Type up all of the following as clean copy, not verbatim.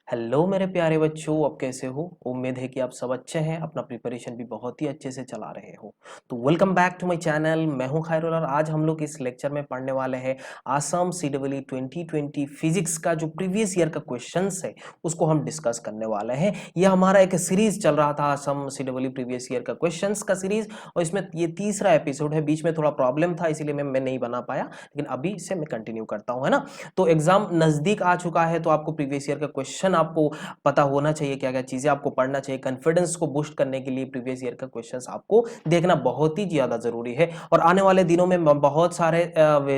Hello मेरे प्यारे बच्चों, आप कैसे हो? उम्मीद है कि आप सब अच्छे हैं, अपना प्रिपरेशन भी बहुत ही अच्छे से चला रहे हो। तो welcome back to my channel. मैं हूं खैरुल और आज हम लोग इस लेक्चर में पढ़ने वाले हैं आसाम सीडब्ल्यू 2020 फिजिक्स का जो प्रीवियस ईयर का क्वेश्चंस है उसको हम डिस्कस करने वाले हैं। यह हमारा एक सीरीज चल रहा था, आसाम सीडब्ल्यू प्रीवियस ईयर का क्वेश्चंस का सीरीज, और इसमें ये तीसरा एपिसोड है। बीच में थोड़ा प्रॉब्लम था इसीलिए मैं नहीं बना पाया, लेकिन अभी से मैं कंटिन्यू करता हूं, है ना। तो एग्जाम नजदीक आ चुका है तो आपको प्रीवियस ईयर का क्वेश्चन आपको पता होना चाहिए, क्या क्या चीजें आपको पढ़ना चाहिए। कॉन्फिडेंस को बूस्ट करने के लिए प्रीवियस ईयर का क्वेश्चंस आपको देखना बहुत ही ज्यादा जरूरी है। और आने वाले दिनों में मैं बहुत सारे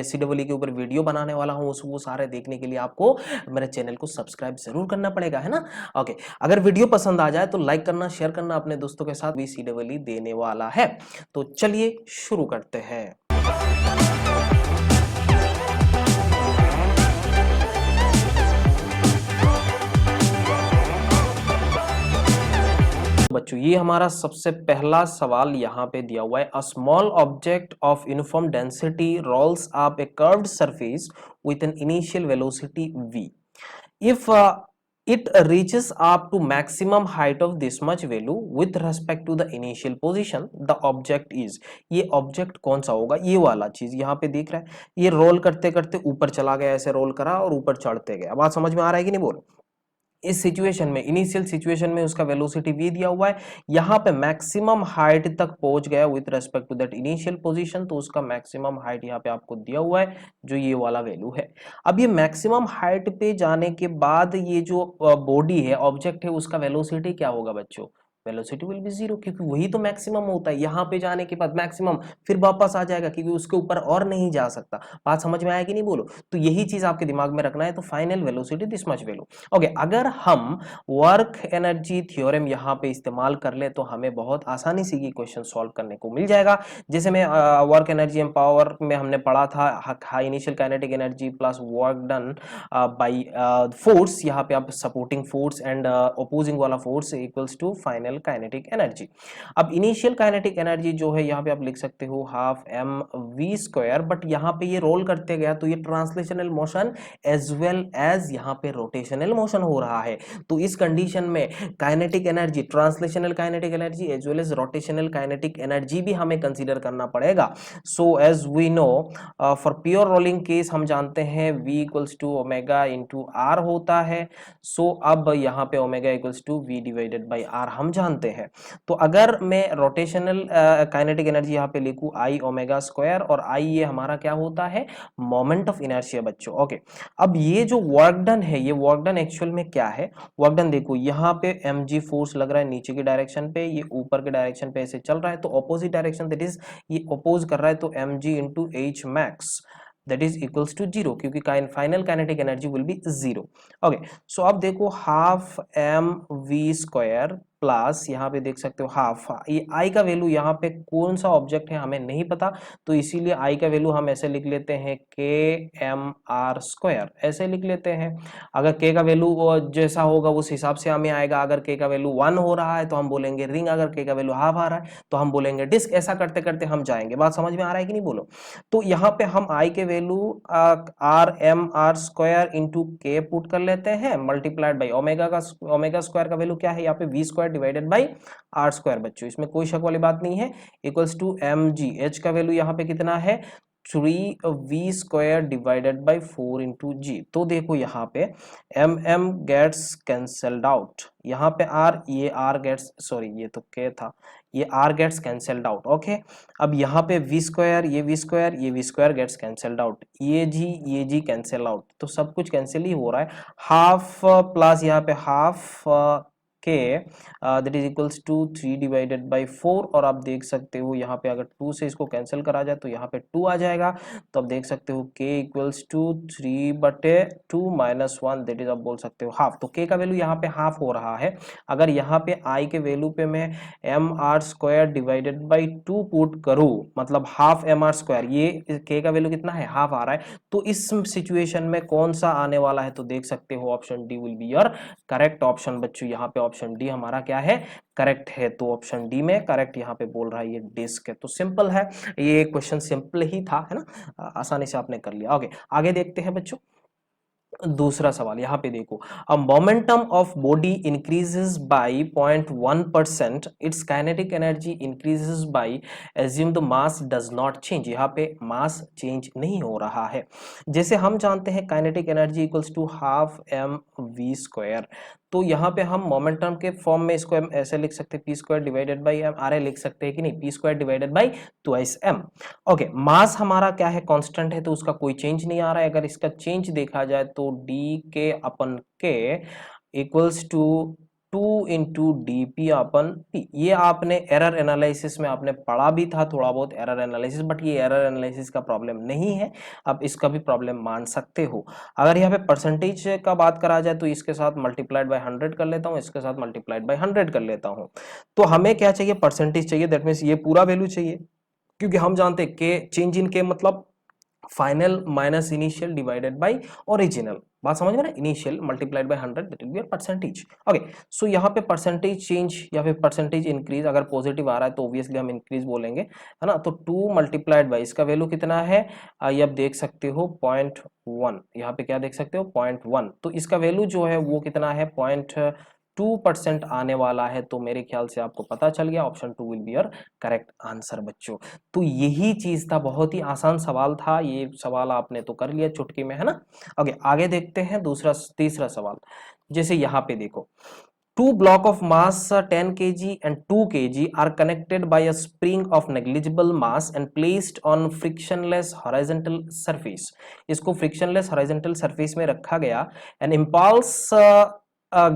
सीडब्ल्यू के ऊपर वीडियो बनाने वाला हूं, वो सारे देखने के लिए आपको मेरे चैनल को सब्सक्राइब जरूर करना पड़ेगा, है ना। ओके, अगर वीडियो पसंद आ जाए तो लाइक करना, शेयर करना अपने दोस्तों के साथ भी सीडब्ल्यू देने वाला है। तो चलिए शुरू करते हैं। बच्चों, ये हमारा सबसे पहला सवाल यहाँ पे दिया हुआ है। A small object of uniform density rolls up a curved surface with an initial velocity v. If it reaches up to maximum height of this much value with respect to the initial position, the object is. ये object कौन सा होगा? ये वाला चीज यहाँ पे दिख रहा है। ये रोल करते करते ऊपर चला गया, ऐसे रोल करा और ऊपर चढ़ते गया। बात समझ में आ रहा है कि नहीं? बोलो। इस सिचुएशन में, इनिशियल सिचुएशन में उसका वेलोसिटी v दिया हुआ है, यहाँ पे मैक्सिमम हाइट तक पहुंच गया with respect to that initial position, तो उसका मैक्सिमम हाइट यहाँ पे आपको दिया हुआ है जो ये वाला वैल्यू है। अब ये मैक्सिमम हाइट पे जाने के बाद ये जो बॉडी है, ऑब्जेक्ट है, उसका वेलोसिटी क्या होगा बच्चों? वेलोसिटी विल बी जीरो, क्योंकि वही तो मैक्सिमम होता है। यहाँ पे जाने के बाद मैक्सिमम फिर वापस आ जाएगा, क्योंकि उसके ऊपर और नहीं जा सकता। बात समझ में आया कि नहीं? बोलो। तो यही चीज आपके दिमाग में रखना है। तो final velocity this much value. Okay, अगर हम वर्क एनर्जी थ्योरम यहाँ पे इस्तेमाल कर ले तो हमें बहुत आसानी से ये क्वेश्चन सॉल्व करने को मिल जाएगा। जैसे में वर्क एनर्जी एंड पावर में हमने पढ़ा था, high initial kinetic energy plus work done by force, यहाँ पे आप सपोर्टिंग फोर्स एंड अपोजिंग वाला force equals to final kinetic energy. अब इनिशियल काइनेटिक एनर्जी जो है यहाँ पे आप लिख सकते हो half M we square, but यहाँ पे ये रोल करते गया तो ये translational motion as well as यहाँ पे रोटेशनल मोशन हो रहा है। तो इस कंडीशन में kinetic energy, translational kinetic energy as well as rotational kinetic energy भी हमें कंसीडर करना पड़ेगा। So as we know, for pure rolling case हम जानते हैं v equals to omega into r होता है। सो अब यहाँ पे omega equals to v divided by r हम जानते हैं। तो अगर मैं रोटेशनल काइनेटिक एनर्जी यहाँ पे लिखूं आई ओमेगा स्क्वायर, और आई ये हमारा क्या होता है? मोमेंट ऑफ इनर्शिया बच्चों। ओके, अब ये जो वर्क डन है, ये वर्क डन एक्चुअल में क्या है? वर्क डन देखो, यहाँ पे mg फोर्स लग रहा है नीचे की डायरेक्शन पे, ये ऊपर के डायरेक्शन पे ऐसे चल रहा है, तो ऑपोजिट डायरेक्शन दैट इज ये अपोज कर रहा है, तो mg into H max that is equals to zero, क्योंकि final kinetic energy will be zero. Okay, so अब देखो half M we square plus यहाँ पे देख सकते हो हाफ, ये आई का वैल्यू यहाँ पे कौन सा ऑब्जेक्ट है हमें नहीं पता, तो इसीलिए आई का वैल्यू हम ऐसे लिख लेते हैं के एम आर स्क्वायर, ऐसे लिख लेते हैं। अगर के का वैल्यू जैसा होगा उस हिसाब से हमें आएगा। अगर के का वैल्यू 1 हो रहा है तो हम बोलेंगे रिंग, अगर के का वैल्यू हाफ आ रहा है तो हम बोलेंगे डिस्क। ऐसा करते करते हम जाएंगे। बात समझ में आ रहा है कि नहीं? बोलो। तो यहाँ पे हम आई के value R M are square into के पुट कर लेते हैं, मल्टीप्लाइड बाई ओमेगा का, ओमेगा स्क्वायर का वैल्यू क्या है यहाँ पे? We square divided by R square बच्चों, इसमें कोई शक वाली बात नहीं है। Equals to M G, H का वैल्यू यहाँ पे कितना है? 3v square divided by 4 into G. तो देखो यहाँ पे M M gets cancelled out, यहाँ पे आर, ये आर गेट्स, सॉरी ये तो के था, ये r gets cancelled out. Okay, अब यहाँ पे वी स्क्वायर, ये वी स्क्वायर, ये v square gets cancelled out, ये जी कैंसल आउट, तो सब कुछ कैंसिल ही हो रहा है। हाफ प्लस यहाँ पे half k that is equals to 3 divided by 4, और आप देख सकते हो यहाँ पे अगर 2 से इसको कैंसिल करा जाए तो यहाँ पे 2 आ जाएगा। तो आप देख सकते हो k equals to 3/2 minus 1, that is आप बोल सकते हो हाफ। तो k का वैल्यू यहाँ पे हाफ हो रहा है। अगर यहाँ पे i के वैल्यू पे मैं m are square divided by 2 put करूँ, मतलब हाफ एम आर स्क्वायर, ये k का वैल्यू कितना है? हाफ आ रहा है। तो इस सिचुएशन में कौन सा आने वाला है? तो देख सकते हो option D will be your correct option बच्चों। यहाँ पे ऑप्शन डी हमारा क्या है? करेक्ट है। तो ऑप्शन डी में करेक्ट यहाँ पे बोल रहा है ये डिस्क है। तो सिंपल है, ये क्वेश्चन सिंपल ही था, है ना, आसानी से आपने कर लिया। ओके, आगे देखते हैं बच्चों। दूसरा सवाल यहाँ पे देखो, a momentum of body increases by 0.1%, it's kinetic energy increases by, assume the mass does not change. यहाँ पे मास चेंज नहीं हो रहा है। जैसे हम जानते हैं kinetic energy equals to half M we square, तो यहाँ पे हम मोमेंटम के फॉर्म में इसको हम ऐसे लिख सकते हैं, P square divided by M, or लिख सकते हैं कि नहीं, P square divided by twice M. Okay, mass हमारा क्या है, कांस्टेंट है, तो उसका कोई चेंज नहीं आ रहा है। अगर इसका चेंज देखा जाए तो D k upon k equals to 2 into d p upon p. ये आपने एरर एनालिसिस में आपने पढ़ा भी था थोड़ा बहुत एरर एनालिसिस, बट ये एरर एनालिसिस का प्रॉब्लम नहीं है, आप इसका भी प्रॉब्लम मान सकते हो। अगर यहाँ पे परसेंटेज का बात करा जाए तो इसके साथ मल्टीप्लाइड बाय 100 कर लेता हूँ, इसके साथ मल्टीप्लाइड बाय 100 कर लेता हूँ। तो हमें क्या चाहिए, परसेंटेज चाहिए, दैट मीन्स ये पूरा वैल्यू चाहिए, क्योंकि हम जानते हैं कि चेंज इन के मतलब final minus initial divided by original. बात समझ में ना, initial multiplied by 100 that will be percentage. Okay, so यहाँ पे परसेंटेज चेंज या फिर परसेंटेज इंक्रीज अगर पॉजिटिव आ रहा है तो ऑब्वियसली हम इंक्रीज बोलेंगे, है ना। तो 2 मल्टीप्लाइड बाय इसका वैल्यू कितना है, ये आप देख सकते हो 0.1, यहाँ पे क्या देख सकते हो 0.1, तो इसका वैल्यू जो है वो कितना है 0.2% आने वाला है। तो मेरे ख्याल से आपको पता चल गया, option 2 will be your correct answer बच्चों। तो यही चीज था, बहुत ही आसान सवाल था, ये सवाल आपने तो कर लिया चुटकी में, है ना। ओके, आगे देखते हैं तीसरा सवाल। जैसे यहाँ पे देखो, two block of mass 10 kg and 2 kg are connected by a spring of negligible mass and placed on frictionless horizontal surface। इसको frictionless horizontal surface में रखा गया। an impulse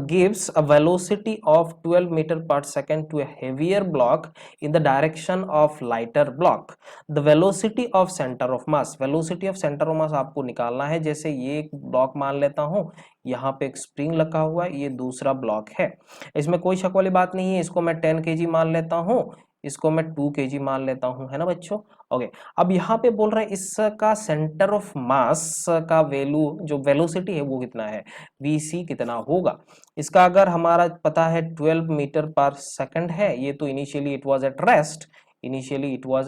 gives a velocity of 12 meter per second to a heavier block in the direction of lighter block। the velocity of center of mass, velocity of center of mass आपको निकालना है। जैसे ये एक block मान लेता हूं, यहाँ पे एक स्प्रिंग लगा हुआ है, ये दूसरा ब्लॉक है, इसमें कोई शक वाली बात नहीं है। इसको मैं 10 kg मान लेता हूँ, इसको मैं 2 kg मान लेता हूँ, है ना बच्चों। ओके, अब यहाँ पे बोल रहा है इसका सेंटर ऑफ मास का वैल्यू जो वेलोसिटी है वो कितना है, vc कितना होगा। इसका अगर हमारा पता है 12 मीटर पर सेकंड है, ये तो initially it was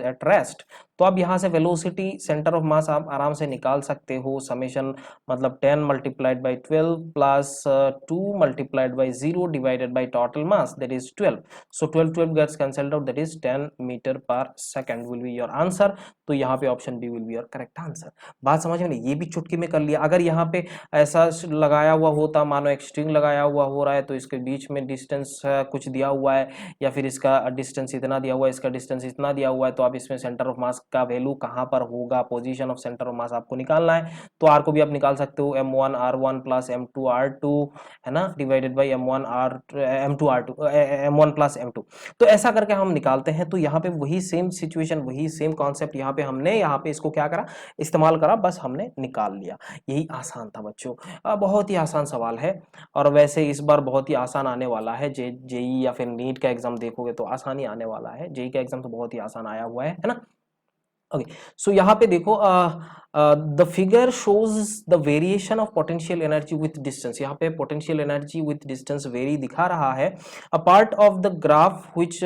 at rest, तो अब यहाँ से वेलोसिटी सेंटर ऑफ मास आप आराम से निकाल सकते हो, समेशन मतलब 10 multiplied by 12 plus 2 multiplied by 0 divided by total mass that is 12। So 12 gets cancelled out, that is 10 metre per second will be your answer. तो यहाँ पे option B will be your correct answer. बात समझ में नहीं, ये भी चुटकी में कर लिया। अगर यहाँ पे ऐसा लगाया हुआ होता, मानो एक स्ट्रिंग लगाया हुआ हो रहा है, तो इसके बीच में डिस्टेंस कुछ दिया हुआ है, या फिर इसका डिस्टेंस इतना दिया हुआ है, इसका डिस्टेंस इतना दिया हुआ है, तो आप इसमें सेंटर ऑफ मास का वैल्यू कहाँ पर होगा, position of centre of mass आपको निकालना है। तो आर को भी आप निकाल सकते हो, m1 r1 plus m2 r2, है ना, divided by m1 m2 r2 m1 plus m2। तो ऐसा करके हम निकालते हैं। तो यहाँ पे वही सेम सिचुएशन, वही सेम कॉन्सेप्ट यहाँ पे हमने यहाँ पे इसको क्या करा, इस्तेमाल करा, बस हमने निकाल लिया। यही आसान था बच्चों, बहुत ही आसान सवाल है। और वैसे इस बार बहुत ही आसान आने वाला है, जेई या फिर नीट का एग्जाम देखोगे तो आसानी आने वाला है। जेई का एग्जाम तो बहुत ही आसान आया हुआ है ना। ओके, सो यहाँ पे देखो the figure shows the variation of potential energy with distance. यहाँ पे potential energy with distance very दिखा रहा है। A part of the graph which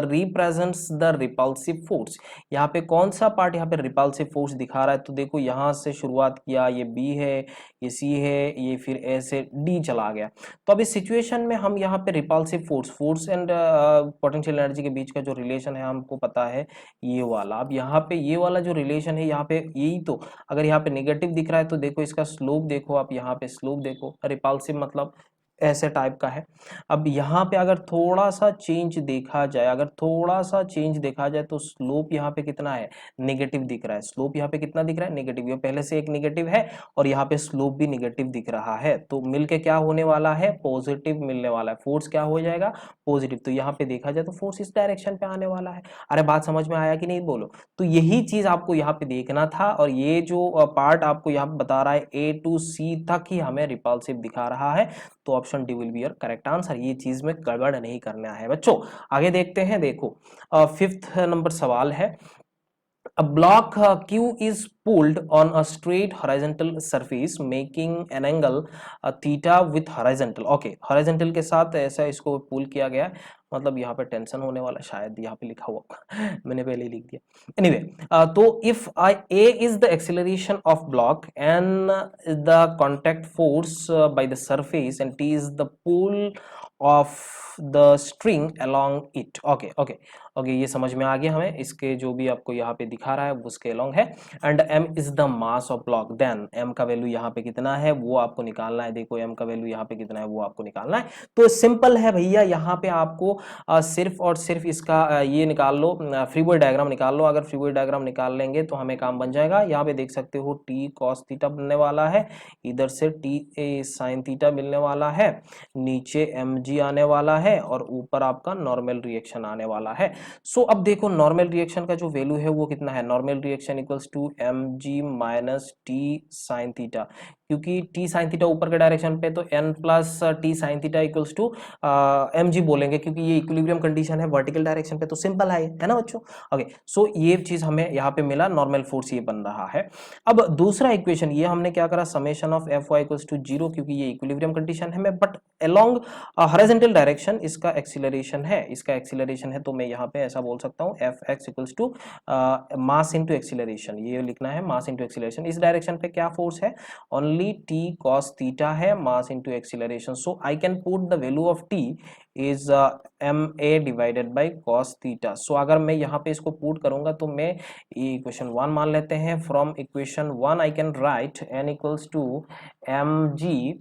represents the repulsive force. यहाँ पे कौन सा पार्ट यहाँ पे रिपल्सिव फोर्स दिखा रहा है, तो देखो यहाँ से शुरुआत किया, ये बी है, ये सी है, ये फिर ए से डी चला गया। तो अब इस सिचुएशन में हम यहाँ पे repulsive force and potential energy के बीच का जो रिलेशन है हमको पता है ये वाला। अब यहाँ पे ये वाला जो रिलेशन है, यहाँ पे यही तो, अगर यहाँ पे नेगेटिव दिख रहा है तो देखो इसका स्लोप देखो, आप यहाँ पे स्लोप देखो, रिपल्सिव मतलब ऐसे टाइप का है। अब यहाँ पे अगर थोड़ा सा चेंज देखा जाए, अगर थोड़ा सा चेंज देखा जाए तो स्लोप यहाँ पे कितना है, नेगेटिव दिख रहा है। स्लोप यहाँ पे कितना दिख रहा है, नेगेटिव। ये पहले से एक नेगेटिव है और यहाँ पे स्लोप भी नेगेटिव दिख रहा है, तो मिलके क्या होने वाला है, पॉजिटिव मिलने वाला है। फोर्स क्या हो जाएगा, पॉजिटिव। तो यहाँ पे देखा जाए तो फोर्स इस डायरेक्शन पे आने वाला है। अरे बात समझ में आया कि नहीं, बोलो। तो यही चीज आपको यहाँ पे देखना था, और ये जो पार्ट आपको यहाँ पे बता रहा है ए टू सी तक ही हमें रिपल्सिव दिखा रहा है, तो option D will be your correct answer. ये चीज में गड़बड़ नहीं करना है बच्चों। आगे देखते हैं, देखो 5th नंबर सवाल है, a block Q is pulled on a straight horizontal surface making an angle theta with horizontal. Okay horizontal के साथ ऐसा इसको पुल किया गया, मतलब यहाँ पे टेंशन होने वाला, शायद यहाँ पे लिखा हुआ मैंने पहले ही लिख दिया। एनीवे तो if a is the acceleration of block and the contact force by the surface and t is the pull of the string along it. Okay okay okay ये समझ में आ गया हमें, इसके जो भी आपको यहाँ पे दिखा रहा है वो उसके along है। And m is the mass of block, then m का वैल्यू यहाँ पे कितना है वो आपको निकालना है। देखो m का वैल्यू यहाँ पे कितना है वो आपको निकालना है। तो सिंपल है भैया, यहाँ पे आपको सिर्फ और सिर्फ इसका ये निकाल लो, फ्री बॉडी डायग्राम निकाल लो। अगर फ्री बॉडी डायग्राम निकाल लेंगे तो हमें काम बन जाएगा। यहाँ पे देख सकते हो t cos थीटा बनने वाला है, इधर से t sin थीटा मिलने वाला है, नीचे mg आने वाला है और ऊपर आपका नॉर्मल रिएक्शन आने वाला है। सो अब देखो नॉर्मल रिएक्शन का जो वैल्यू है वो कितना है, normal reaction equals to mg minus t sin theta, क्योंकि t sin थीटा ऊपर के डायरेक्शन पे तो n plus t sin theta equals to mg बोलेंगे, क्योंकि ये इक्विलिब्रियम कंडीशन है वर्टिकल डायरेक्शन पे, तो सिंपल है ना बच्चों। ओके सो ये चीज हमें यहाँ पे मिला, नॉर्मल फोर्स ये बन रहा है। अब दूसरा इक्वेशन ये हमने क्या करा, summation of fy equals to 0, क्योंकि ये इक्विलिब्रियम कंडीशन है में, बट अलोंग हॉरिजॉन्टल डायरेक्शन इसका एक्सीलरेशन है, इसका एक्सीलरेशन है, तो मैं यहाँ पे ऐसा बोल सकता हूँ fx equals to mass into acceleration, ये लिखना है मास इनटू एक्सीलरेशन। इस डायरेक्शन पे क्या फोर्स है, ओनली t cos थीटा है, mass into acceleration. So I can put the value of t is ma divided by cos theta. So अगर मैं यहाँ पे इसको पुट करूंगा तो मैं ये इक्वेशन 1 मान लेते हैं। From equation 1 I can write n equals to mg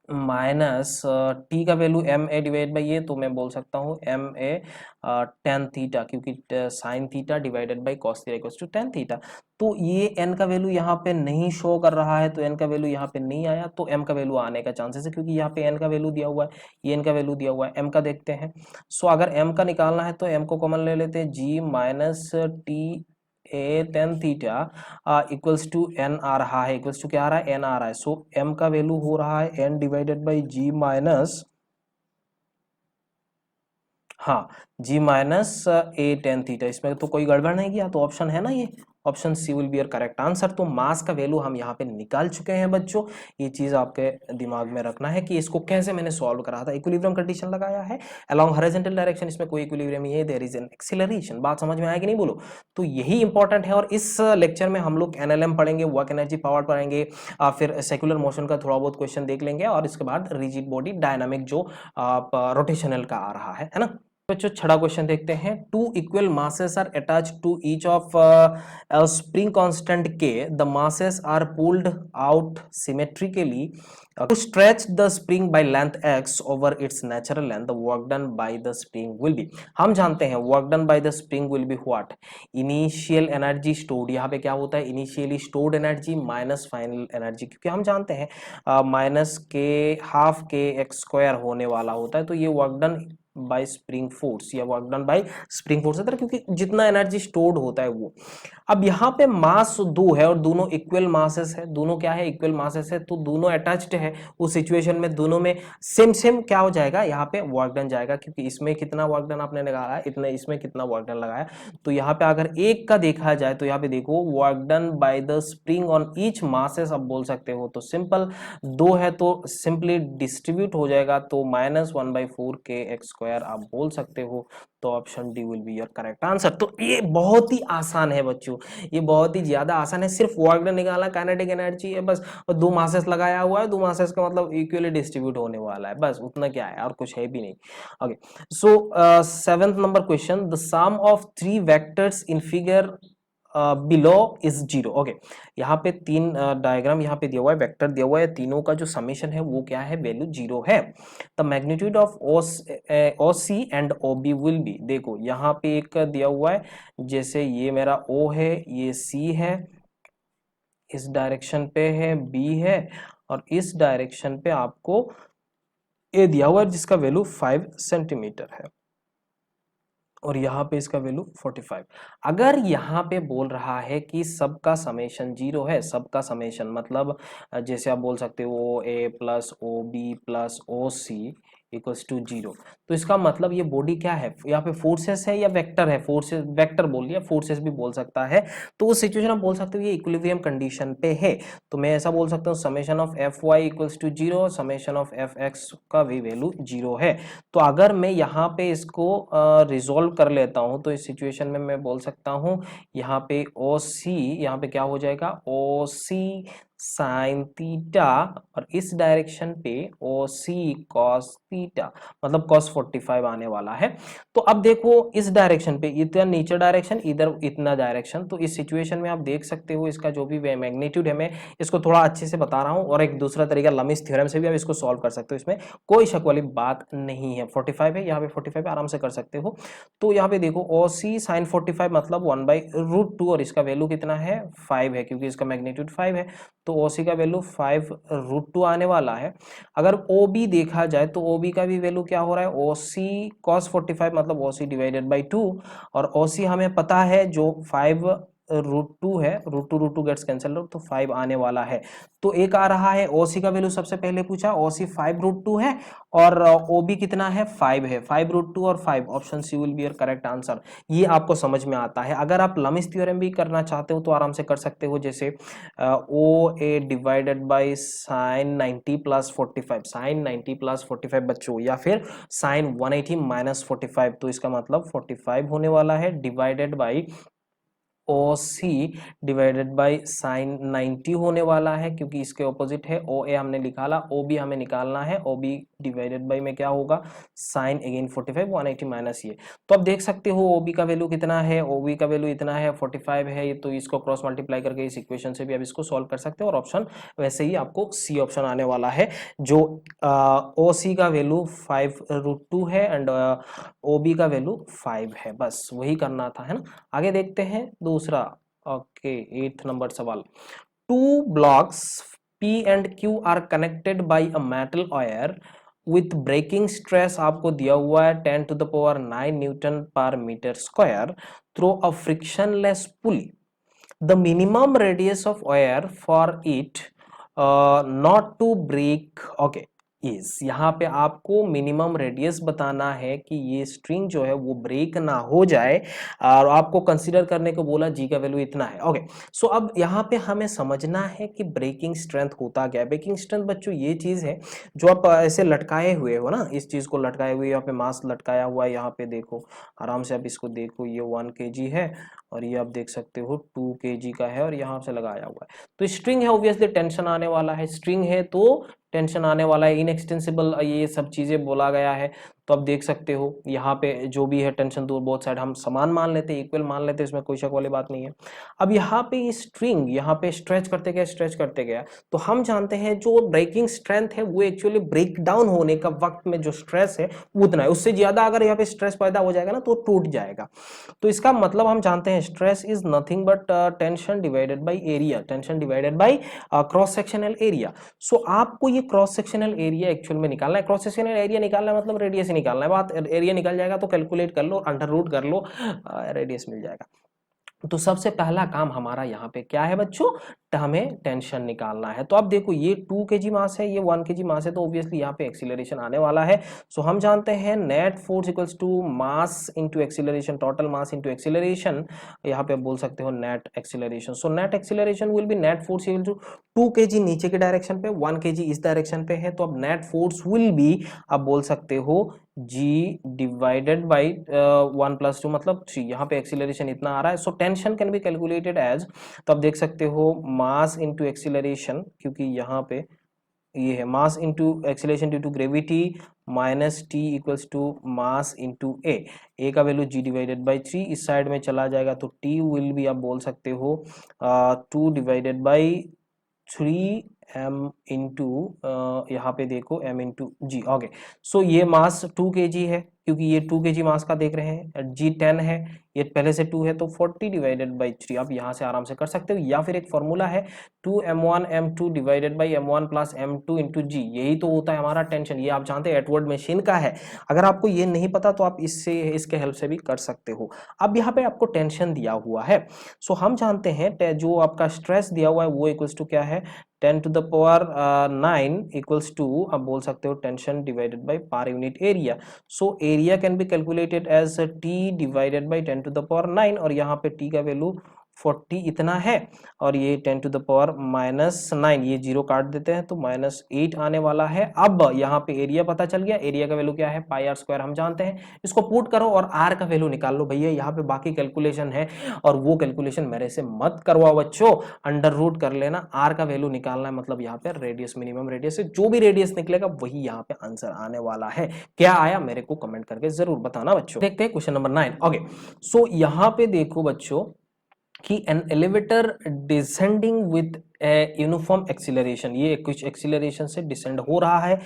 minus T का value M A divide by ये, तो मैं बोल सकता हूँ एम ए टेन थीटा, क्योंकि sine theta divided by cos theta equals to tan theta. तो ये एन का वैल्यू यहाँ पे नहीं शो कर रहा है, तो एन का वैल्यू यहाँ पे नहीं आया, तो एम का वैल्यू आने का चांसेस है, क्योंकि यहाँ पे एन का वैल्यू दिया हुआ है, ये एन का वैल्यू दिया हुआ है। एम का देखते हैं। सो अगर एम का निकालना है तो एम को कॉमन ले लेते हैं, G minus T A tan theta equals to N आ रहा है, इक्वल्स टू क्या आ रहा है, एन आ रहा है। सो एम का वैल्यू हो रहा है n divided by g minus, हाँ जी माइनस ए टेन थीटा। इसमें तो कोई गड़बड़ नहीं किया, तो ऑप्शन है ना, ये option C will be your correct answer. तो मास का वैल्यू हम यहाँ पे निकाल चुके हैं बच्चों, ये चीज आपके दिमाग में रखना है कि इसको कैसे मैंने सॉल्व करा था। इक्विलिब्रियम कंडीशन लगाया है अलोंग हॉरिजॉन्टल डायरेक्शन, इसमें कोई इक्विलिब्रियम नहीं है, देयर इज एन एक्सीलरेशन। बात समझ में आया कि नहीं बोलो, तो यही इंपॉर्टेंट है। और इस लेक्चर में हम लोग एनएलएम पढ़ेंगे, वर्क एनर्जी पावर पढ़ेंगे, फिर सेक्युलर मोशन का थोड़ा बहुत क्वेश्चन देख लेंगे, और इसके बाद रिजिड बॉडी डायनामिक जो रोटेशनल का आ रहा है ना। बच्चों छठा क्वेश्चन देखते हैं। Two equal masses are attached to each of spring constant के, the masses are pulled out symmetrically to stretch the spring by length x over its natural length, the work done by the spring will be। हम जानते हैं work done by the spring will be what, initial energy stored। यहाँ पे क्या होता है, initially stored energy minus final energy, क्योंकि हम जानते हैं माइनस के हाफ के एक्स स्क्वायर होने वाला होता है, तो ये work done by spring force या work done by spring force है, क्योंकि जितना एनर्जी स्टोर्ड होता है वो। अब यहाँ पे मास दो है और दोनों इक्वल मासेस है, दोनों क्या है, इक्वल मासेस है, तो दोनों अटैच्ड है। उस सिचुएशन में दोनों में सेम सेम क्या हो जाएगा, यहाँ पे वर्क डन जाएगा, क्योंकि इसमें कितना वर्क डन आपने लगाया, इतने इसमें कितना वर्क डन लगाया। तो यहाँ पे अगर एक का देखा जाए तो यहाँ पे देखो work done by the spring on each masses अब बोल सकते हो, तो सिंपल दो है तो सिंपली डिस्ट्रीब्यूट हो जाएगा, तो माइनस 1/4 के एक्स स्क्वायर आप बोल सकते हो। तो option D will be your correct answer. तो ये बहुत ही आसान है बच्चों, ये बहुत ही ज्यादा आसान है। सिर्फ वर्क डन निकालना, काइनेटिक एनर्जी है बस, और दो मासेस लगाया हुआ है, दो मासेस का मतलब इक्वली डिस्ट्रीब्यूट होने वाला है, बस उतना क्या है, और कुछ है भी नहीं। Okay so 7th number question, the sum of 3 vectors in figure below is 0। Okay यहाँ पे तीन डायग्राम यहाँ पे दिया हुआ है, वेक्टर दिया हुआ है, तीनों का जो समेशन है वो क्या है, वैल्यू 0 है। The magnitude of O C and O B will be. देखो यहाँ पे एक दिया हुआ है, जैसे ये मेरा O है, ये C है, इस डायरेक्शन पे है B है, और इस डायरेक्शन पे आपको A दिया हुआ है जिसका वैल्यू 5 सेंटीमीटर है, और यहाँ पे इसका वैल्यू 45। अगर यहाँ पे बोल रहा है कि सबका समेशन 0 है, सबका समेशन मतलब जैसे आप बोल सकते हो A plus O B plus O C equals to 0। तो इसका मतलब ये बॉडी क्या है, यहाँ पे फोर्सेस है या वेक्टर है, फोर्सेस वेक्टर बोल लिया, फोर्सेस भी बोल सकता है। तो उस सिचुएशन आप बोल सकते हो ये इक्विलिब्रियम कंडीशन पे है। तो मैं ऐसा बोल सकता हूँ summation of F Y equals to 0, summation of F X का भी वैल्यू 0 है। तो अगर मैं यहाँ पे इसको रिजोल्व कर लेता हूँ तो इस सिचुएशन में मैं बोल सकता हूँ यहाँ पे ओ सी, यहाँ पे क्या हो जाएगा, ओ सी साइन थीटा, और इस डायरेक्शन पे ओ सी कॉस थीटा, मतलब कॉस 45 आने वाला है। तो अब देखो इस डायरेक्शन पे इतना नीचे डायरेक्शन, इधर इतना डायरेक्शन, तो इस सिचुएशन में आप देख सकते हो इसका जो भी मैग्नीट्यूड है, मैं इसको थोड़ा अच्छे से बता रहा हूँ, और एक दूसरा तरीका लमिस थ्योरम से भी आप इसको सॉल्व कर सकते हो, इसमें कोई शक वाली बात नहीं है। 45 है यहाँ पे, 45 आराम से कर सकते हो। तो यहाँ पे देखो ओ सी साइन 45 मतलब 1/√2, और इसका वैल्यू कितना है 5 है, क्योंकि इसका मैग्नीट्यूड 5 है। तो ओ सी का वैल्यू 5√2 आने वाला है। अगर ओ बी देखा जाए तो ओ बी का भी वैल्यू क्या हो रहा है, ओ सी कॉस 45 मतलब ओ सी डिवाइडेड बाई 2, और ओ सी हमें पता है जो 5√2 है, √2 गेट्स कैंसिल, तो 5 आने वाला है। तो एक आ रहा है ओ सी का वैल्यू सबसे पहले पूछा, ओ सी 5√2 है, और ओ बी कितना है 5 है, 5√2 और 5, option C will be your correct answer. ये आपको समझ में आता है। अगर आप लमिस थ्योरम भी करना चाहते हो तो आराम से कर सकते हो, जैसे O A divided by sine 90 plus 45, sine 90 plus 45 बच्चों, या फिर साइन 180 माइनस 45, तो इसका मतलब 45 होने वाला है, divided by O C divided by sine 90 होने वाला है, क्योंकि इसके ऑपोजिट है, ओ ए हमने निकाला, ओ बी हमें निकालना है, ओ बी डिवाइडेड बाई में क्या होगा साइन अगेन 45 180 माइनस ये। तो आप देख सकते हो ओ बी का वैल्यू कितना है, ओ बी का वैल्यू इतना है 45 है, तो इसको क्रॉस मल्टीप्लाई करके इस इक्वेशन से भी आप इसको सॉल्व कर सकते हो, और ऑप्शन वैसे ही आपको सी ऑप्शन आने वाला है, जो ओ सी का वैल्यू 5√2 है एंड ओ बी का वैल्यू 5 है। बस वही करना था, है ना। आगे देखते हैं दूसरा। ओके, 8th नंबर सवाल। Two blocks P and Q are connected by a metal wire with breaking stress, आपको दिया हुआ है 10⁹ newton per metre square through a frictionless pulley. The minimum radius of wire for it not to break, okay, is, यहाँ पे आपको minimum radius बताना है कि ये स्ट्रिंग जो है वो ब्रेक ना हो जाए, और आपको कंसीडर करने को बोला, जी का वैल्यू इतना है। ओके, सो अब यहाँ पे हमें समझना है कि ब्रेकिंग स्ट्रेंथ होता क्या है। ब्रेकिंग स्ट्रेंथ बच्चों ये चीज है जो आप ऐसे लटकाए हुए हो ना, इस चीज को लटकाए हुए, यहाँ पे मास लटकाया हुआ है, यहाँ पे देखो आराम से आप इसको देखो, ये 1 kg है, और ये आप देख सकते हो 2 kg का है, और यहाँ से लगाया हुआ है। तो स्ट्रिंग है, ऑब्वियसली टेंशन आने वाला है, स्ट्रिंग है तो टेंशन आने वाला है, इनएक्सटेंसिबल ये सब चीजें बोला गया है। तो आप देख सकते हो यहाँ पे जो भी है टेंशन दूर, बोथ साइड हम समान मान लेते हैं, इक्वल मान लेते हैं, इसमें कोई शक वाली बात नहीं है। अब यहाँ पे ये स्ट्रिंग यहाँ पे स्ट्रेच करते गया, स्ट्रेच करते गया, तो हम जानते हैं जो ब्रेकिंग स्ट्रेंथ है वो एक्चुअली ब्रेक डाउन होने का वक्त में जो स्ट्रेस है उतना है, उससे ज्यादा अगर यहाँ पे स्ट्रेस पैदा हो जाएगा ना तो टूट जाएगा। तो इसका मतलब हम जानते हैं stress is nothing but tension divided by area, tension divided by cross sectional area. So आपको ये क्रॉस सेक्शनल एरिया एक्चुअल में निकालना है, क्रॉस सेक्शनल एरिया निकालना है मतलब रेडियस ही निकालना है, बात एरिया निकल जाएगा तो कैलकुलेट कर लो, अंडर रूट कर लो, रेडियस मिल जाएगा। तो सबसे पहला काम हमारा यहाँ पे क्या है बच्चों, हमें टेंशन निकालना है। तो अब देखो ये 2 kg मास है, ये 1 kg मास है, तो ऑब्वियसली यहाँ पे एक्सीलरेशन आने वाला है। सो हम जानते हैं net force equals to mass into acceleration, total mass into acceleration, यहाँ पे बोल सकते हो net acceleration. So net acceleration will be net force equal to 2 kg नीचे के डायरेक्शन पे, 1 kg इस डायरेक्शन पे है, तो अब नेट फोर्स विल बी, आप बोल सकते हो g डिवाइडेड बाई 1 + 2 मतलब 3, यहाँ पे एक्सीलरेशन इतना आ रहा है। So tension can be calculated as, तो आप देख सकते हो मास इनटू एक्सीलरेशन, क्योंकि यहाँ पे ये है mass into acceleration due to gravity minus T equals to mass into A का वैल्यू g डिवाइडेड बाई 3, इस साइड में चला जाएगा तो t विल बी, आप बोल सकते हो 2 डिवाइडेड बाई 3m इंटू, यहाँ पे देखो m इंटू जी। ओके, सो ये मास 2 kg है, क्योंकि ये 2 kg मास का देख रहे हैं, g 10 है, ये पहले से 2 है, तो 40 डिवाइडेड बाई 3 आप यहाँ से आराम से कर सकते हो, या फिर एक फॉर्मूला है 2m1 m2 divided by m1 plus m2 into G, यही तो होता है हमारा टेंशन, ये आप जानते हैं एटवर्ड मशीन का है। अगर आपको ये नहीं पता तो आप इससे इसके हेल्प से भी कर सकते हो। अब यहाँ पे आपको टेंशन दिया हुआ है, सो हम जानते हैं जो आपका स्ट्रेस दिया हुआ है वो इक्वल्स टू क्या है, 10 to the power 9 equals to, आप बोल सकते हो tension divided by per unit area. So area can be calculated as t divided by 10 to the power 9 और यहाँ पे t का वैल्यू 40 इतना है और ये 10 टू द पावर -9, ये जीरो काट देते हैं तो -8 आने वाला है. अब यहाँ पे एरिया पता चल गया, एरिया का वैल्यू क्या है पाई आर स्क्वायर हम जानते हैं. इसको पुट करो और आर का वैल्यू निकाल लो भैया. यहाँ पे बाकी कैलकुलेशन है और वो कैलकुलेशन मेरे से मत करवाओ बच्चों, अंडर रूट कर लेना. आर का वैल्यू निकालना है, मतलब यहाँ पे रेडियस, मिनिमम रेडियस से जो भी रेडियस निकलेगा वही यहाँ पे आंसर आने वाला है. क्या आया मेरे को कमेंट करके जरूर बताना बच्चों. देखते हैं क्वेश्चन नंबर 9. ओके, सो यहाँ पे देखो बच्चों कि an elevator descending with uniform acceleration, ये कुछ एक्सीलरेशन से डिसेंड हो रहा है.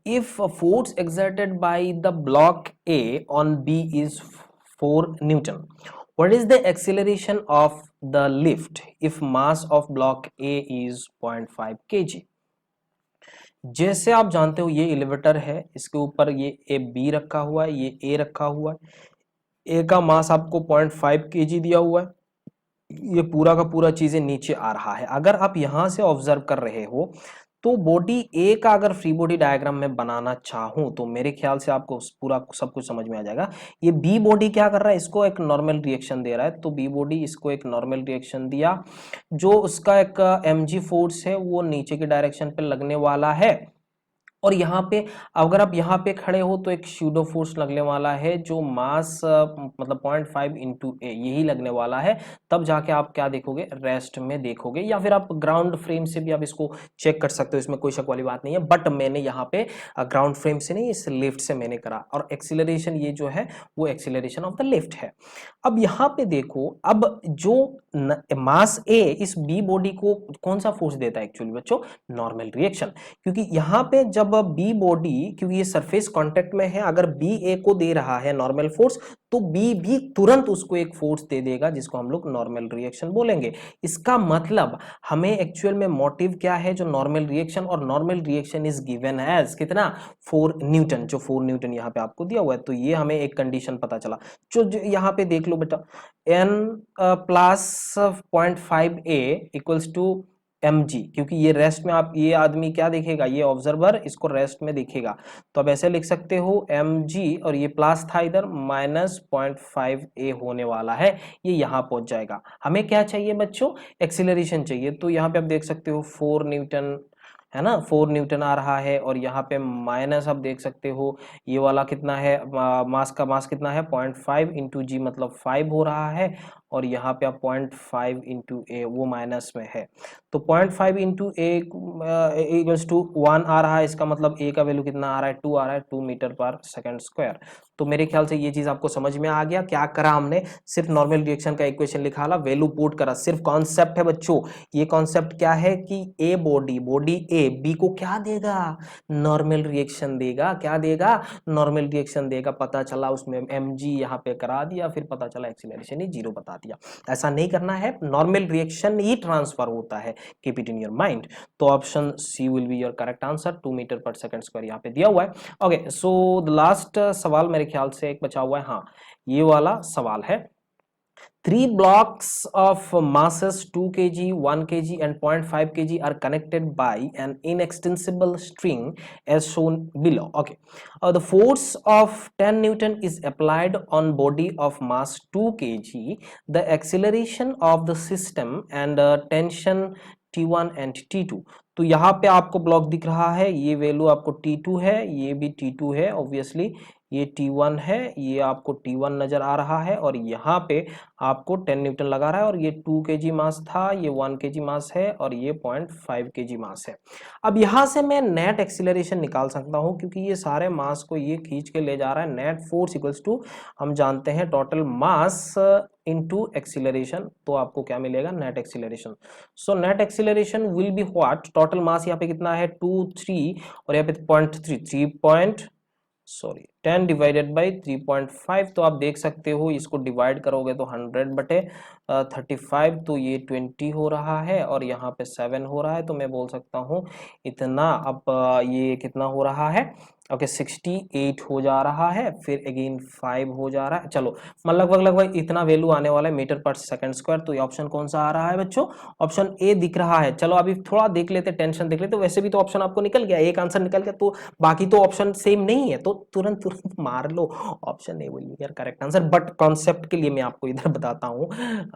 If force exerted by the block A on B is 4 newton, what is the acceleration of the lift if mass of block A is 0.5 kg? जैसे आप जानते हो ये एलिवेटर है, इसके ऊपर ये ए बी रखा हुआ है, ये ए रखा हुआ है. ए का मास आपको 0.5 kg दिया हुआ है. ये पूरा का पूरा चीजें नीचे आ रहा है. अगर आप यहां से ऑब्जर्व कर रहे हो तो बॉडी ए का अगर फ्री बॉडी डायग्राम में बनाना चाहूं तो मेरे ख्याल से आपको पूरा सब कुछ समझ में आ जाएगा. ये बी बॉडी क्या कर रहा है, इसको एक नॉर्मल रिएक्शन दे रहा है. तो बी बॉडी इसको एक नॉर्मल रिएक्शन दिया, जो उसका एक mg फोर्स है वो नीचे की डायरेक्शन पे लगने वाला है. और यहाँ पे अगर आप यहाँ पे खड़े हो तो एक स्यूडो फोर्स लगने वाला है जो मास मतलब 0.5 इंटू ए यही लगने वाला है. तब जाके आप क्या देखोगे, रेस्ट में देखोगे, या फिर आप ग्राउंड फ्रेम से भी आप इसको चेक कर सकते हो, इसमें कोई शक वाली बात नहीं है. बट मैंने यहाँ पे ग्राउंड फ्रेम से नहीं, इस लिफ्ट से मैंने करा. और एक्सीलरेशन ये जो है वो एक्सीलरेशन ऑफ द लिफ्ट है. अब यहाँ पे देखो, अब जो मास ए इस बी बॉडी को कौन सा फोर्स देता है एक्चुअली बच्चों, नॉर्मल रिएक्शन. क्योंकि यहाँ पे जब बी बॉडी, क्योंकि ये सरफेस कांटेक्ट में है, अगर बी ए को दे रहा है नॉर्मल फोर्स तो बी भी तुरंत उसको एक फोर्स दे देगा जिसको हम लोग नॉर्मल रिएक्शन बोलेंगे. इसका मतलब हमें एक्चुअल में मोटिव क्या है, जो नॉर्मल रिएक्शन, और normal reaction is given as कितना 4 न्यूटन, जो 4 न्यूटन यहाँ पे आपको दिया हुआ है. तो ये हमें एक कंडीशन पता चला. जो यहाँ पे देख लो बेटा, n प्लस 0.5 a इक्वल्स टू mg, क्योंकि ये रेस्ट में आप, ये आदमी क्या देखेगा, ये ऑब्जर्वर इसको रेस्ट में देखेगा. तो अब ऐसे लिख सकते हो mg, और ये प्लस था इधर, माइनस 0.5 a होने वाला है, ये यहाँ पहुंच जाएगा. हमें क्या चाहिए बच्चों, एक्सीलरेशन चाहिए. तो यहाँ पे आप देख सकते हो 4 न्यूटन है ना, 4 न्यूटन आ रहा है. और यहाँ पे माइनस आप देख सकते हो ये वाला कितना है, मास का मास कितना है 0.5 इंटू जी, मतलब 5 हो रहा है. और यहाँ पे आप 0.5 इंटू ए वो माइनस में है. तो 0.5 इंटू ए इक्वल्स टू 1 आ रहा है. इसका मतलब ए का वैल्यू कितना आ रहा है, 2 आ रहा है, 2 मीटर पर सेकंड स्क्वायर. तो मेरे ख्याल से ये चीज आपको समझ में आ गया. क्या करा हमने, सिर्फ नॉर्मल रिएक्शन का इक्वेशन लिखा ला, वैल्यू पुट करा. सिर्फ कॉन्सेप्ट है बच्चों. ये कॉन्सेप्ट क्या है कि ए बॉडी ए बी को क्या देगा, नॉर्मल रिएक्शन देगा. क्या देगा, नॉर्मल रिएक्शन देगा. पता चला उसमें mg यहाँ पे करा दिया, फिर पता चला एक्सीलरेशन ही 0 बता दिया. ऐसा नहीं करना है, नॉर्मल रिएक्शन ही ट्रांसफर होता है. Keep it in your mind. तो option C will be your correct answer. 2 metre per second square यहाँ पे दिया हुआ है. ओके, सो द लास्ट सवाल मेरे ख्याल से एक बचा हुआ है. हाँ, ये वाला सवाल है. 3 blocks of masses 2 kg, 1 kg and 0.5 kg are connected by an inextensible string as shown below. Okay, the force of 10 Newton is applied on body of mass 2 kg. The acceleration of the system and tension T1 and T2. तो यहाँ पे आपको block दिख रहा है, ये value आपको T2 है, ये भी T2 है ऑब्वियसली, ये T1 है, ये आपको T1 नजर आ रहा है. और यहाँ पे आपको 10 न्यूटन लगा रहा है. और ये 2 kg मास था, ये 1 kg मास है, और ये 0.5 kg मास है. अब यहाँ से मैं नेट एक्सीलरेशन निकाल सकता हूँ, क्योंकि ये सारे मास को ये खींच के ले जा रहा है. नेट फोर्स इक्वल्स टू, हम जानते हैं, टोटल मास इनटू एक्सीलरेशन. तो आपको क्या मिलेगा, net acceleration. So net acceleration will be what, total mass यहाँ पे कितना है 2 3, और यहाँ पे 0.3 10 डिवाइडेड बाई 3.5. तो आप देख सकते हो, इसको डिवाइड करोगे तो 100/35, तो ये 20 हो रहा है, और यहाँ पे 7 हो रहा है. तो मैं बोल सकता हूँ इतना. अब ये कितना हो रहा है, ओके 68 हो जा रहा है, फिर अगेन 5 हो जा रहा है। चलो लगभग इतना वैल्यू आने वाला है मीटर पर सेकंड स्क्वायर। तो ये ऑप्शन कौन सा आ रहा है बच्चों? ऑप्शन ए दिख रहा है। चलो अभी थोड़ा देख लेते, टेंशन देख लेते। वैसे भी तो ऑप्शन आपको निकल गया, एक आंसर निकल गया, तो बाकी तो ऑप्शन सेम नहीं है, तो तुरंत तुरंत मार लो, option A will be your correct answer. But concept के लिए मैं आपको इधर बताता हूँ,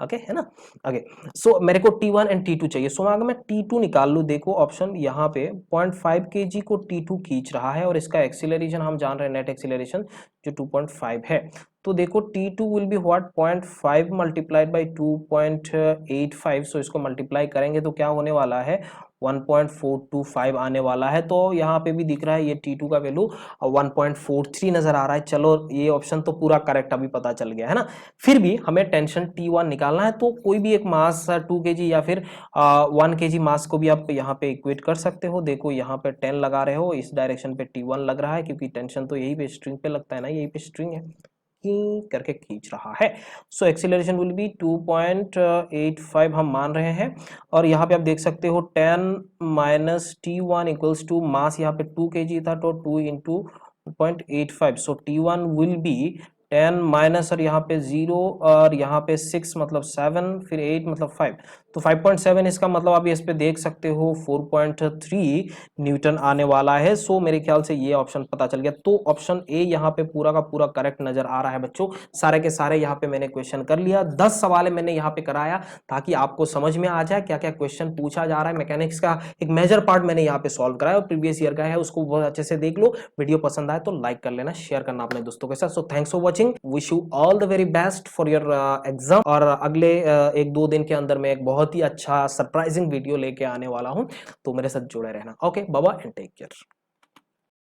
ओके है ना। ओके सो मेरे को T1 एंड T2 चाहिए। सो अगर मैं T2 निकाल लूँ, देखो ऑप्शन यहाँ पे 0.5 kg को T2 खींच रहा है और इसका एक्सीलरेशन हम जान रहे हैं, नेट एक्सीलरेशन जो 2.5 है। तो देखो T2 will be what 0.5 multiplied by 2.85। सो इसको मल्टीप्लाई करेंगे तो क्या होने वाला है 1.425 आने वाला है। तो यहाँ पे भी दिख रहा है ये T2 का वैल्यू 1.43 नजर आ रहा है। चलो ये ऑप्शन तो पूरा करेक्ट अभी पता चल गया है ना। फिर भी हमें टेंशन T1 निकालना है, तो कोई भी एक मास 2 kg या फिर 1 kg मास को भी आप यहाँ पे इक्वेट कर सकते हो। देखो यहाँ पे 10 लगा रहे हो, इस डायरेक्शन पे T1 लग रहा है, क्योंकि टेंशन तो यही पे स्ट्रिंग पे लगता है ना, यही पे स्ट्रिंग है करके खींच रहा है। सो एक्सीलरेशन विल बी 2.85 हम मान रहे हैं। और यहाँ पे आप देख सकते हो 10 माइनस T1 इक्वल्स टू मास यहाँ पे 2 kg था, तो 2 into 0.85। So T1 will be 10 minus और यहाँ पे 0 और यहाँ पे 6 मतलब 7, फिर 8 मतलब 5, तो 5.7 इसका मतलब आप इस पे देख सकते हो 4.3 न्यूटन आने वाला है। सो मेरे ख्याल से ये ऑप्शन पता चल गया। तो ऑप्शन ए यहाँ पे पूरा का पूरा करेक्ट नजर आ रहा है बच्चों। सारे के सारे यहाँ पे मैंने क्वेश्चन कर लिया, 10 सवाल मैंने यहाँ पे कराया ताकि आपको समझ में आ जाए क्या क्या क्वेश्चन पूछा जा रहा है। मैकेनिक्स का एक मेजर पार्ट मैंने यहाँ पे सॉल्व कराया और प्रीवियस ईयर का है, उसको बहुत अच्छे से देख लो। वीडियो पसंद आए तो लाइक कर लेना, शेयर करना अपने दोस्तों के साथ। So thanks for watching, wish you all the very best for your exam. और अगले 1-2 दिन के अंदर मैं एक बहुत ही अच्छा सरप्राइजिंग वीडियो लेके आने वाला हूँ, तो मेरे साथ जुड़े रहना। Okay bye bye and take care.